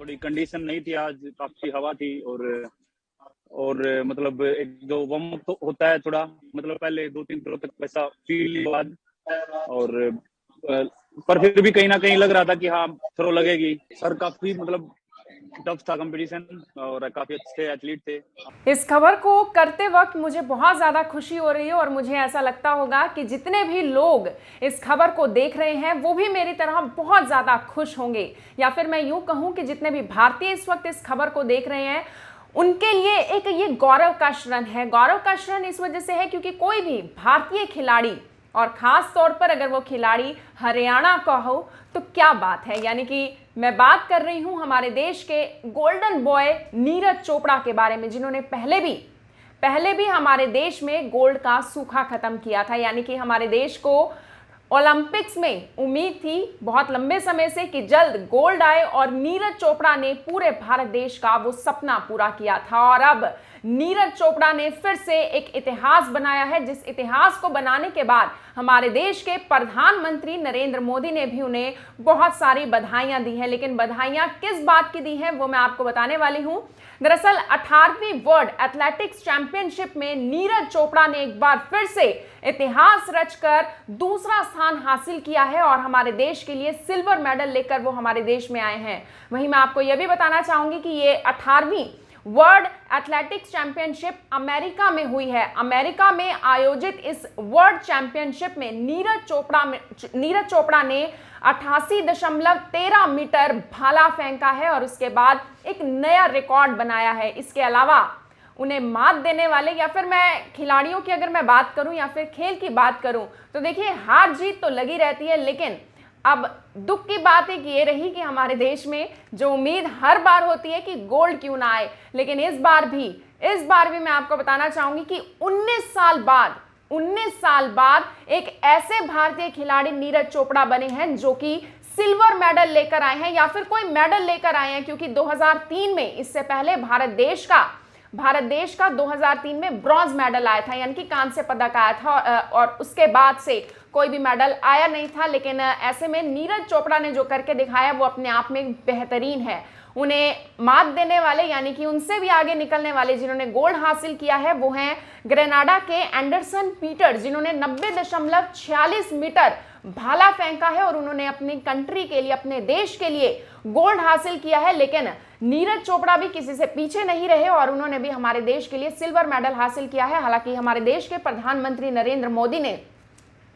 थोड़ी कंडीशन नहीं थी आज, काफ़ी हवा थी और मतलब एक जो वार्म अप तो होता है थोड़ा, मतलब पहले 2-3 किलो तक वैसा फ़ील हुआ और पर फिर भी कहीं न कहीं लग रहा था कि हाँ, थ्रो लगेगी। सर काफ़ी मतलब टफ था कंपटीशन और काफ़ी अच्छे एथलीट थे। इस खबर को करते वक्त मुझे बहुत ज़्यादा खुशी हो रही है और मुझे ऐसा लगता होगा कि जितने भी लोग इस खबर को देख रहे हैं वो भी मेरी तरह बहुत ज़्यादा खुश होंगे, या फिर मैं यूं कहूं कि जितने भी भारतीय इस वक्त इस खबर को देख रहे हैं उनके लिए एक ये गौरव का क्षण है। गौरव का क्षण इस वजह से है क्योंकि कोई भी भारतीय खिलाड़ी, और खास तौर पर अगर वो खिलाड़ी हरियाणा का हो तो क्या बात है। यानी कि मैं बात कर रही हूं हमारे देश के गोल्डन बॉय नीरज चोपड़ा के बारे में, जिन्होंने पहले भी हमारे देश में गोल्ड का सूखा खत्म किया था। यानी कि हमारे देश को ओलंपिक्स में उम्मीद थी बहुत लंबे समय से कि जल्द गोल्ड आए, और नीरज चोपड़ा ने पूरे भारत देश का वो सपना पूरा किया था। और अब नीरज चोपड़ा ने फिर से एक इतिहास बनाया है, जिस इतिहास को बनाने के बाद हमारे देश के प्रधानमंत्री नरेंद्र मोदी ने भी उन्हें बहुत सारी बधाइयां दी हैं। लेकिन बधाइयां किस बात की दी हैं वो मैं आपको बताने वाली हूं। दरअसल 18वीं वर्ल्ड एथलेटिक्स चैंपियनशिप में नीरज चोपड़ा ने एक बार फिर से इतिहास रचकर दूसरा स्थान हासिल किया है और हमारे देश के लिए सिल्वर मेडल लेकर वो हमारे देश में आए हैं। वहीं मैं आपको यह भी बताना चाहूंगी कि ये 18वीं वर्ल्ड एथलेटिक्स चैंपियनशिप अमेरिका में हुई है। अमेरिका में आयोजित इस वर्ल्ड चैंपियनशिप में नीरज चोपड़ा ने 88.13 मीटर भाला फेंका है और उसके बाद एक नया रिकॉर्ड बनाया है। इसके अलावा उन्हें मात देने वाले, या फिर मैं खिलाड़ियों की अगर मैं बात करूं या फिर खेल की बात करूं तो देखिए हार जीत तो लगी रहती है, लेकिन अब दुख की बात एक ये रही कि हमारे देश में जो उम्मीद हर बार होती है कि गोल्ड क्यों ना आए, लेकिन इस बार भी मैं आपको बताना चाहूंगी कि 19 साल बाद एक ऐसे भारतीय खिलाड़ी नीरज चोपड़ा बने हैं जो कि सिल्वर मेडल लेकर आए हैं, या फिर कोई मेडल लेकर आए हैं, क्योंकि 2003 में, इससे पहले भारत देश का 2003 में ब्रॉन्ज मेडल आया था, यानी कि कांस्य पदक आया था, और उसके बाद से कोई भी मेडल आया नहीं था। लेकिन ऐसे में नीरज चोपड़ा ने जो करके दिखाया वो अपने आप में बेहतरीन है। उन्हें मात देने वाले, यानी कि उनसे भी आगे निकलने वाले जिन्होंने गोल्ड हासिल किया है वो हैं ग्रेनाडा के एंडरसन पीटर, जिन्होंने 90.46 मीटर भाला फेंका है और उन्होंने अपनी कंट्री के लिए, अपने देश के लिए गोल्ड हासिल किया है। लेकिन नीरज चोपड़ा भी किसी से पीछे नहीं रहे और उन्होंने भी हमारे देश के लिए सिल्वर मेडल हासिल किया है। हालांकि हमारे देश के प्रधानमंत्री नरेंद्र मोदी ने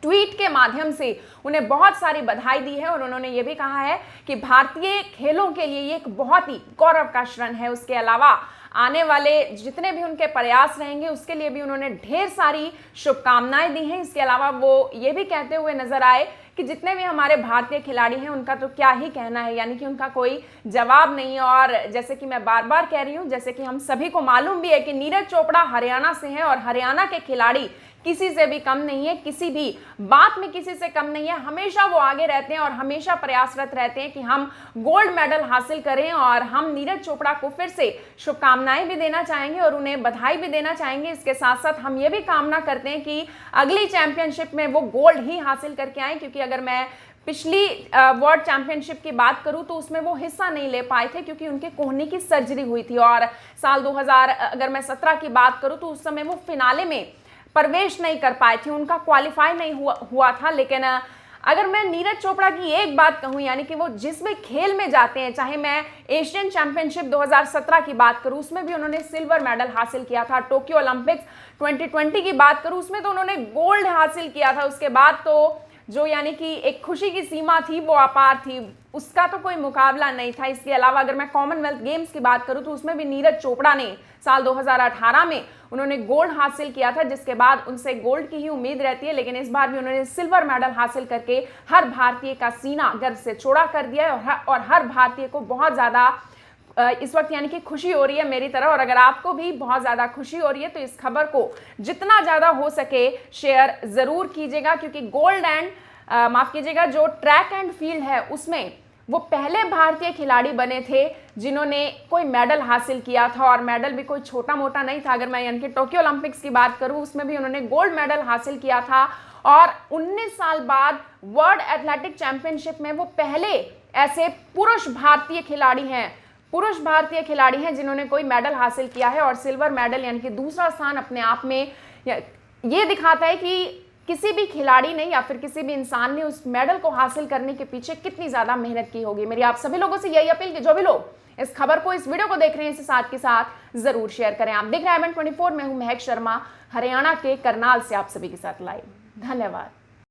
ट्वीट के माध्यम से उन्हें बहुत सारी बधाई दी है और उन्होंने ये भी कहा है कि भारतीय खेलों के लिए ये एक बहुत ही गौरव का क्षण है। उसके अलावा आने वाले जितने भी उनके प्रयास रहेंगे उसके लिए भी उन्होंने ढेर सारी शुभकामनाएं दी हैं। इसके अलावा वो ये भी कहते हुए नजर आए कि जितने भी हमारे भारतीय खिलाड़ी हैं उनका तो क्या ही कहना है, यानी कि उनका कोई जवाब नहीं है। और जैसे कि मैं बार बार कह रही हूं, जैसे कि हम सभी को मालूम भी है कि नीरज चोपड़ा हरियाणा से हैं और हरियाणा के खिलाड़ी किसी से भी कम नहीं है, किसी भी बात में किसी से कम नहीं है। हमेशा वो आगे रहते हैं और हमेशा प्रयासरत रहते हैं कि हम गोल्ड मेडल हासिल करें। और हम नीरज चोपड़ा को फिर से शुभकामनाएं भी देना चाहेंगे और उन्हें बधाई भी देना चाहेंगे। इसके साथ साथ हम ये भी कामना करते हैं कि अगली चैंपियनशिप में वो गोल्ड ही हासिल करके आए, क्योंकि अगर मैं पिछली वर्ल्ड चैंपियनशिप की बात करूं तो उसमें वो हिस्सा नहीं ले पाए थे क्योंकि उनके कोहनी की सर्जरी हुई थी। और साल 2017 की बात करूं तो उस समय वो फिनाले में प्रवेश नहीं कर पाए थे, उनका क्वालिफाई नहीं हुआ था। लेकिन अगर मैं नीरज चोपड़ा की एक बात कहूं, यानी कि वो जिस भी खेल में जाते हैं, चाहे मैं एशियन चैंपियनशिप 2017 की बात करूं उसमें भी उन्होंने सिल्वर मेडल हासिल किया था, टोक्यो ओलंपिक्स 2020 की बात करूं उसमें तो उन्होंने गोल्ड हासिल किया था। उसके बाद तो जो यानी कि एक खुशी की सीमा थी वो अपार थी, उसका तो कोई मुकाबला नहीं था। इसके अलावा अगर मैं कॉमनवेल्थ गेम्स की बात करूं तो उसमें भी नीरज चोपड़ा ने साल 2018 में उन्होंने गोल्ड हासिल किया था, जिसके बाद उनसे गोल्ड की ही उम्मीद रहती है। लेकिन इस बार भी उन्होंने सिल्वर मेडल हासिल करके हर भारतीय का सीना गर्व से चौड़ा कर दिया है और हर भारतीय को बहुत ज़्यादा इस वक्त यानी कि खुशी हो रही है मेरी तरह। और अगर आपको भी बहुत ज़्यादा खुशी हो रही है तो इस खबर को जितना ज़्यादा हो सके शेयर ज़रूर कीजिएगा, क्योंकि गोल्ड एंड माफ़ कीजिएगा जो ट्रैक एंड फील्ड है उसमें वो पहले भारतीय खिलाड़ी बने थे जिन्होंने कोई मेडल हासिल किया था, और मेडल भी कोई छोटा मोटा नहीं था। अगर मैं यानी कि टोक्यो ओलंपिक्स की बात करूं उसमें भी उन्होंने गोल्ड मेडल हासिल किया था। और 19 साल बाद वर्ल्ड एथलेटिक चैंपियनशिप में वो पहले ऐसे पुरुष भारतीय खिलाड़ी हैं पुरुष भारतीय खिलाड़ी हैं जिन्होंने कोई मेडल हासिल किया है, और सिल्वर मेडल यानी कि दूसरा स्थान अपने आप में ये दिखाता है कि किसी भी खिलाड़ी ने या फिर किसी भी इंसान ने उस मेडल को हासिल करने के पीछे कितनी ज्यादा मेहनत की होगी। मेरी आप सभी लोगों से यही अपील कि जो भी लोग इस खबर को, इस वीडियो को देख रहे हैं, इसे साथ के साथ जरूर शेयर करें। आप देख रहे हैं IMN24, मैं हूं महक शर्मा, हरियाणा के करनाल से आप सभी के साथ लाइव। धन्यवाद।